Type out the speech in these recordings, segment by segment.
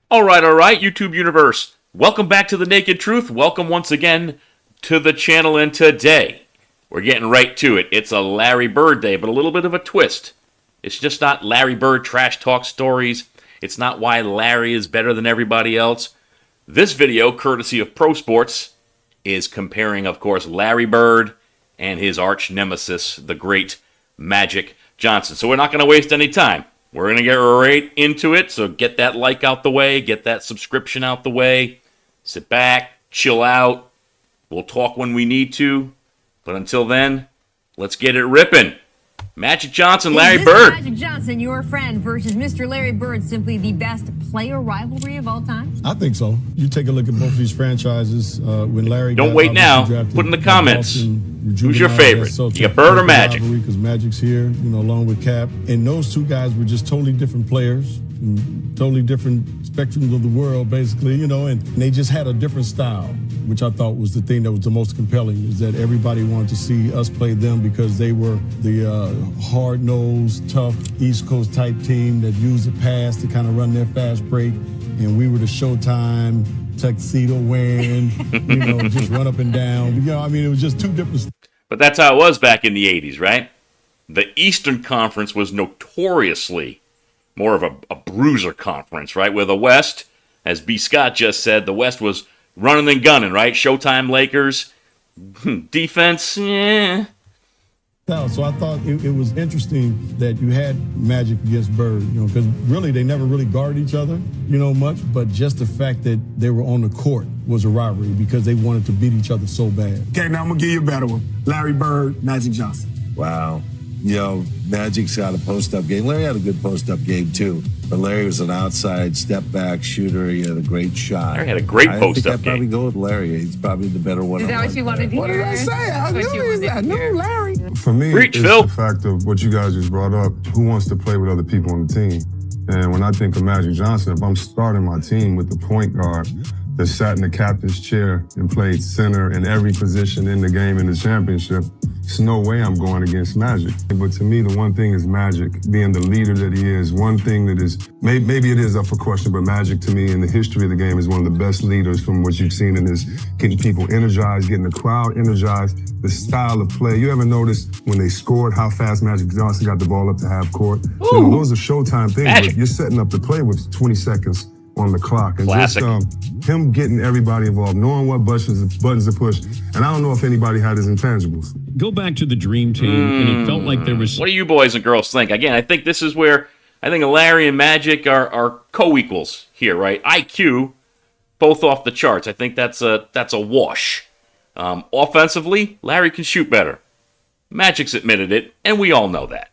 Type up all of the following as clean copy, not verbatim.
All right, YouTube universe. Welcome back to The Naked Truth. Welcome once again to the channel, and today we're getting right to it. It's a Larry Bird day, but a little bit of a twist. It's just not Larry Bird trash talk stories. It's not why Larry is better than everybody else. This video, courtesy of Pro Sports, is comparing, of course, Larry Bird and his arch nemesis, the great Magic Johnson. So we're not going to waste any time. We're going to get right into it, so get that like out the way, get that subscription out the way, sit back, chill out. We'll talk when we need to, but until then, let's get it ripping. Magic Johnson, Larry Bird. Magic Johnson, your friend, versus Mr. Larry Bird, simply the best player rivalry of all time? I think so. You take a look at both of these franchises. When Larry Don't wait now. Put in the comments. Who's your favorite? You got Bird or Magic? Because Magic's here, along with Cap. And those two guys were just totally different players, totally different spectrums of the world, basically, and they just had a different style, which I thought was the thing that was the most compelling, is that everybody wanted to see us play them because they were the hard-nosed, tough East Coast type team that used the pass to kind of run their fast break, and we were the Showtime, tuxedo wearing, just run up and down. It was just two different. But that's how it was back in the 80s, right? The Eastern Conference was notoriously more of a bruiser conference, right? Where the West, as B. Scott just said, the West was running and gunning, right? Showtime Lakers. Defense, yeah. So I thought it was interesting that you had Magic against Bird, because really they never really guarded each other, much. But just the fact that they were on the court was a rivalry because they wanted to beat each other so bad. Okay, now I'm going to give you a better one. Larry Bird, Magic Johnson. Wow. Magic's got a post-up game. Larry had a good post-up game, too. But Larry was an outside step-back shooter. He had a great shot. Larry had a great post-up game. I think I'd probably go with Larry. He's probably the better one. Is that what you wanted to hear? What did I say? I knew Larry. For me, Preach, it's Phil. the fact of what you guys just brought up. Who wants to play with other people on the team? And when I think of Magic Johnson, if I'm starting my team with the point guard that sat in the captain's chair and played center in every position in the game in the championship, there's no way I'm going against Magic. But to me, the one thing is Magic, being the leader that he is. One thing that is, maybe it is up for question, but Magic to me in the history of the game is one of the best leaders from what you've seen in his getting people energized, getting the crowd energized, the style of play. You ever noticed when they scored how fast Magic Johnson got the ball up to half court? Those are Showtime things, but you're setting up the play with 20 seconds on the clock. And Classic. just him getting everybody involved, knowing what buttons to push. And I don't know if anybody had his intangibles. Go back to the Dream Team, and it felt like there was... What do you boys and girls think? Again, I think this is where I think Larry and Magic are co-equals here, right? IQ, both off the charts. I think that's a wash. Offensively, Larry can shoot better. Magic's admitted it, and we all know that.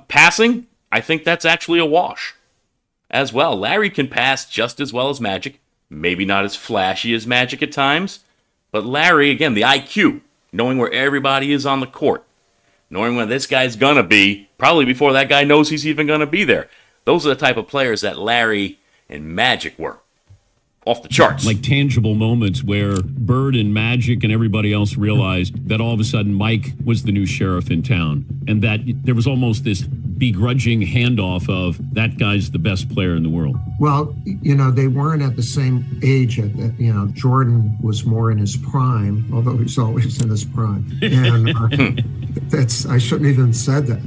Passing, I think that's actually a wash as well. Larry can pass just as well as Magic. Maybe not as flashy as Magic at times, but Larry, again, the IQ, knowing where everybody is on the court, knowing where this guy's gonna be, probably before that guy knows he's even gonna be there. Those are the type of players that Larry and Magic were. Off the charts. like tangible moments where Bird and Magic and everybody else realized that all of a sudden Mike was the new sheriff in town, and that there was almost this begrudging handoff of that guy's the best player in the world. Well, they weren't at the same age. Jordan was more in his prime, although he's always in his prime. And I shouldn't even said that.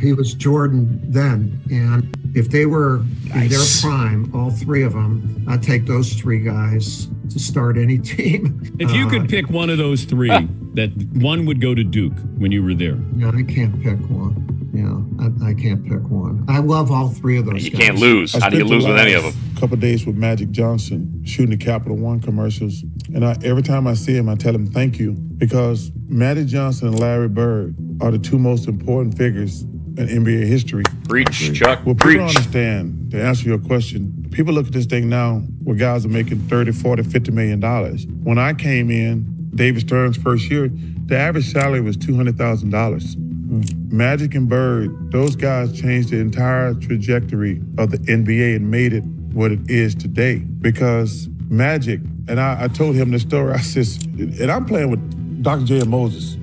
He was Jordan then. And if they were in their prime, all three of them, I'd take those three guys to start any team. If you could pick one of those three, that one would go to Duke when you were there. I can't pick one. I can't pick one. I love all three of those You guys. can't lose. How do you lose with any of them? Couple of days with Magic Johnson shooting the Capital One commercials, and every time I see him, I tell him thank you, because Magic Johnson and Larry Bird are the two most important figures in NBA history. Preach, Chuck, Well, preach. people understand, to answer your question, people look at this thing now where guys are making 30, 40, $50 million. When I came in, David Stern's first year, the average salary was $200,000. Magic and Bird, those guys changed the entire trajectory of the NBA and made it what it is today. Because Magic, and I told him the story, I says, and I'm playing with Dr. J. and Moses.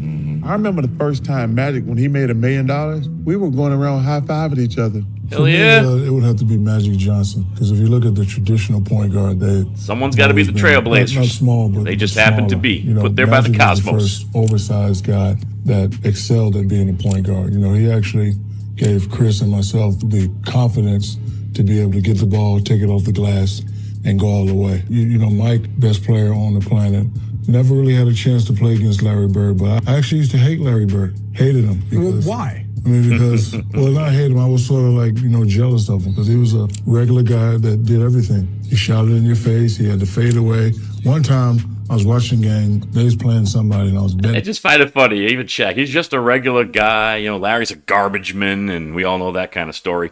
I remember the first time Magic, when he made $1 million, we were going around high-fiving each other. Hell yeah. It would have to be Magic Johnson, because if you look at the traditional point guard, some's got to be the Trailblazers. Not small, but they just smaller. happen to be put there Magic by the was Cosmos. The first oversized guy that excelled at being a point guard. He actually gave Chris and myself the confidence to be able to get the ball, take it off the glass, and go all the way. Mike, best player on the planet, never really had a chance to play against Larry Bird, but I actually used to hate Larry Bird. Hated him. Because, Why? Because, well, not hate him, I was sort of like, jealous of him, because he was a regular guy that did everything. He shouted in your face, he had to fade away. One time, I was watching a game, they was playing somebody, and I was betting. I just find it funny, even Shaq, he's just a regular guy. Larry's a garbage man, and we all know that kind of story.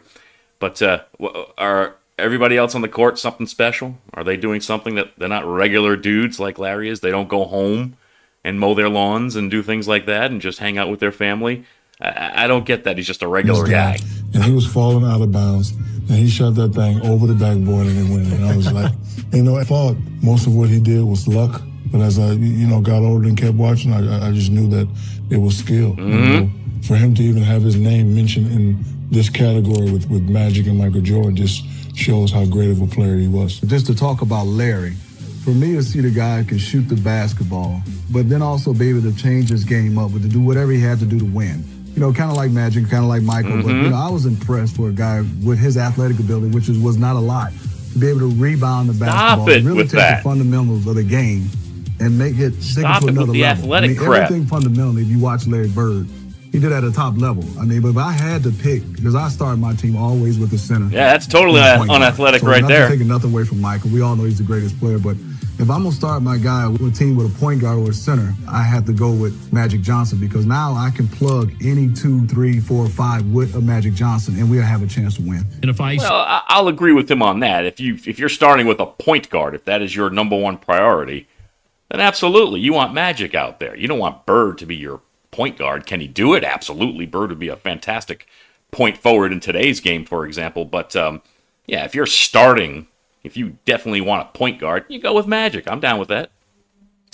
But are everybody else on the court something special? Are they doing something that they're not regular dudes like Larry is? They don't go home and mow their lawns and do things like that and just hang out with their family? I don't get that. He's just a regular guy. And he was falling out of bounds, and he shot that thing over the backboard and it went in. And I was like, I thought most of what he did was luck. But as I, got older and kept watching, I just knew that it was skill. Mm-hmm. For him to even have his name mentioned in this category with Magic and Michael Jordan just shows how great of a player he was. Just to talk about Larry, for me to see the guy can shoot the basketball, but then also be able to change his game up, but to do whatever he had to do to win. Kind of like Magic, kind of like Michael, mm-hmm. but I was impressed for a guy with his athletic ability, which was not a lot, to be able to rebound the basketball and really take the fundamentals of the game and make it take it to another level. Athletic crap. Everything fundamentally, if you watch Larry Bird, he did at a top level. But if I had to pick, because I started my team always with the center. Yeah, that's totally unathletic right there. Taking nothing away from Michael. We all know he's the greatest player, but if I'm going to start my guy with a team with a point guard or a center, I have to go with Magic Johnson, because now I can plug any 2, 3, 4, 5 with a Magic Johnson, and we'll have a chance to win. And I'll agree with him on that. If you're starting with a point guard, if that is your number one priority, then absolutely, you want Magic out there. You don't want Bird to be your point guard. Can he do it? Absolutely. Bird would be a fantastic point forward in today's game, for example. But, if you're starting, if you definitely want a point guard, you go with Magic. I'm down with that.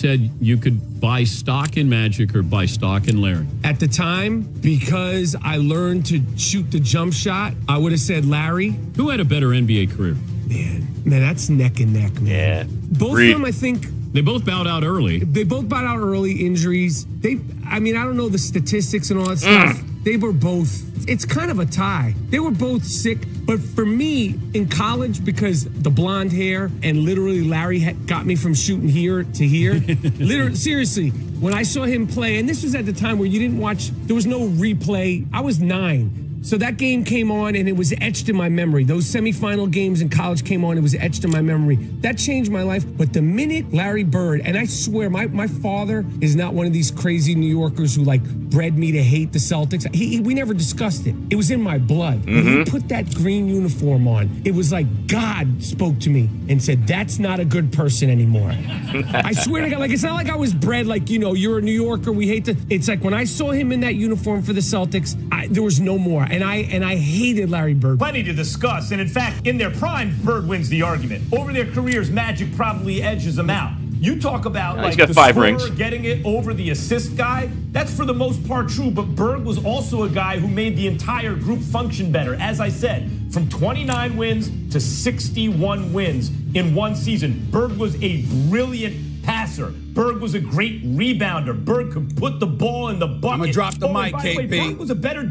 Said you could buy stock in Magic or buy stock in Larry. At the time, because I learned to shoot the jump shot, I would have said Larry. Who had a better NBA career? Man, that's neck and neck, man. Yeah. Both of them, I think. They both bowed out early. They both bowed out early, injuries. I don't know the statistics and all that stuff. They were both, it's kind of a tie. They were both sick, but for me, in college, because the blonde hair and literally Larry got me from shooting here to here. Literally, seriously, when I saw him play, and this was at the time where you didn't watch, there was no replay. I was 9. So that game came on and it was etched in my memory. Those semifinal games in college came on, it was etched in my memory. That changed my life. But the minute Larry Bird, and I swear, my father is not one of these crazy New Yorkers who bred me to hate the Celtics. We never discussed it. It was in my blood. Mm-hmm. When he put that green uniform on, it was like God spoke to me and said, that's not a good person anymore. I swear to God, it's not like I was bred you're a New Yorker, we hate the... It's like when I saw him in that uniform for the Celtics, there was no more. And I hated Larry Bird. Plenty to discuss, and in fact, in their prime, Bird wins the argument. Over their careers, Magic probably edges them out. You talk about he's got the 5 scorer rings. getting it over the assist guy. That's for the most part true, but Bird was also a guy who made the entire group function better. As I said, from 29 wins to 61 wins in one season. Bird was a brilliant passer. Bird was a great rebounder. Bird could put the ball in the bucket. I'm gonna drop the mic, KP. Bird was a better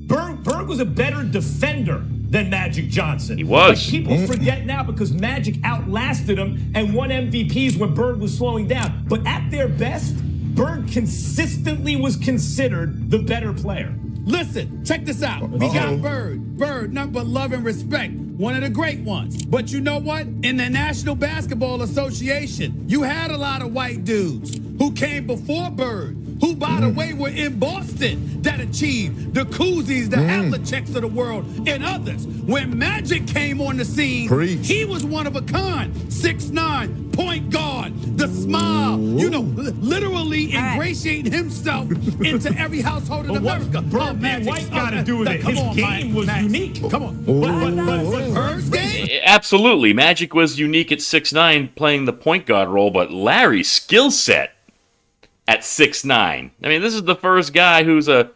Bird was a better defender than Magic Johnson. He was. But people forget now because Magic outlasted him and won MVPs when Bird was slowing down. But at their best, Bird consistently was considered the better player. Listen, check this out. We got Bird. Bird, nothing but love and respect. One of the great ones. But you know what? In the National Basketball Association, you had a lot of white dudes who came before Bird, who, by the way, were in Boston, that achieved the Kuzis, the Havliceks of the world, and others. When Magic came on the scene, he was one of a kind. 6'9", point guard, the smile, literally ingratiating himself into every household in America. Bird being white got to do with it. His game was unique. Come on. But Bird's game? Absolutely. Magic was unique at 6'9", playing the point guard role, but Larry's skill set at 6'9". I mean, this is the first guy who's a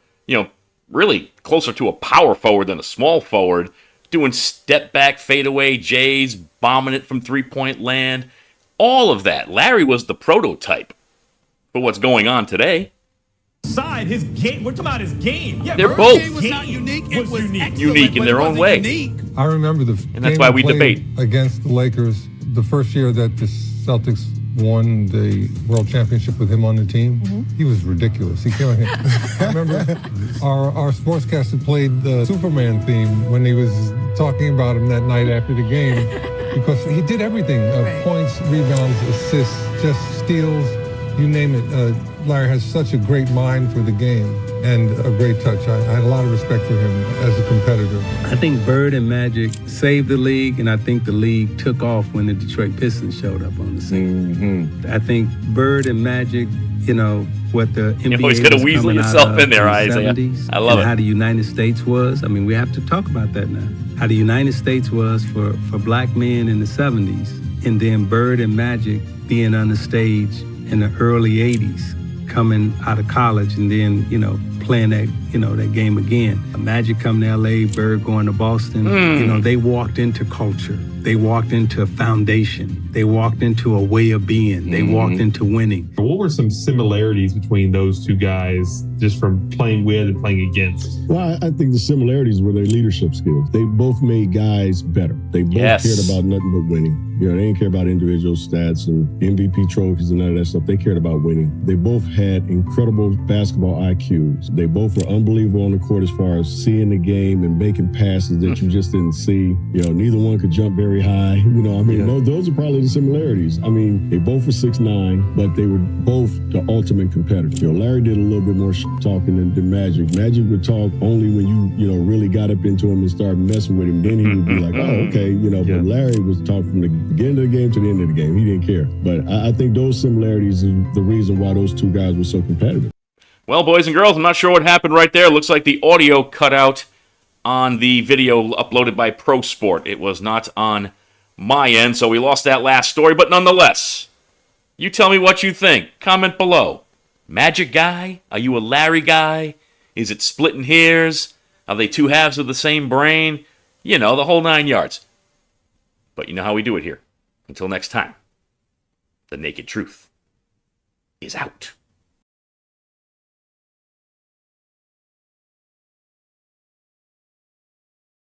really closer to a power forward than a small forward, doing step back, fadeaway J's, bombing it from three-point land. All of that. Larry was the prototype for what's going on today. His game. We're talking about his game. Yeah, they're Bird's both game was not unique. It was unique. Unique in their own way. Unique. I remember and that's why we debate against the Lakers the first year that the Celtics won the World Championship with him on the team. He was ridiculous. He came in. I remember our sportscaster played the Superman theme when he was talking about him that night after the game because he did everything: points, rebounds, assists, just steals, you name it. Larry has such a great mind for the game and a great touch. I had a lot of respect for him as a competitor. I think Bird and Magic saved the league, and I think the league took off when the Detroit Pistons showed up on the scene. I think Bird and Magic, what the NBA you always got to weasel yourself in there, Isaiah. 70s, I love it. How the United States was. I mean, we have to talk about that now. How the United States was for black men in the 70s, and then Bird and Magic being on the stage in the early 80s, coming out of college, and then, playing that game again. Magic coming to LA, Bird going to Boston. They walked into culture. They walked into a foundation. They walked into a way of being. They walked into winning. What were some similarities between those two guys just from playing with and playing against? Well, I think the similarities were their leadership skills. They both made guys better. They both cared about nothing but winning. They didn't care about individual stats and MVP trophies and none of that stuff. They cared about winning. They both had incredible basketball IQs. They both were unbelievable on the court as far as seeing the game and making passes that you just didn't see. Neither one could jump very high. Those are probably the similarities. They both were 6'9", but they were both the ultimate competitor. Larry did a little bit more talking than Magic. Magic would talk only when you really got up into him and started messing with him. Then he would be like, oh, okay, but Larry was talking from the beginning of the game to the end of the game. He didn't care. But I think those similarities are the reason why those two guys were so competitive. Well, boys and girls, I'm not sure what happened right there. Looks like the audio cut out on the video uploaded by Pro Sport. It was not on my end, so we lost that last story. But nonetheless, you tell me what you think. Comment below. Magic guy? Are you a Larry guy? Is it splitting hairs? Are they two halves of the same brain? The whole 9 yards. But you know how we do it here. Until next time, the naked truth is out.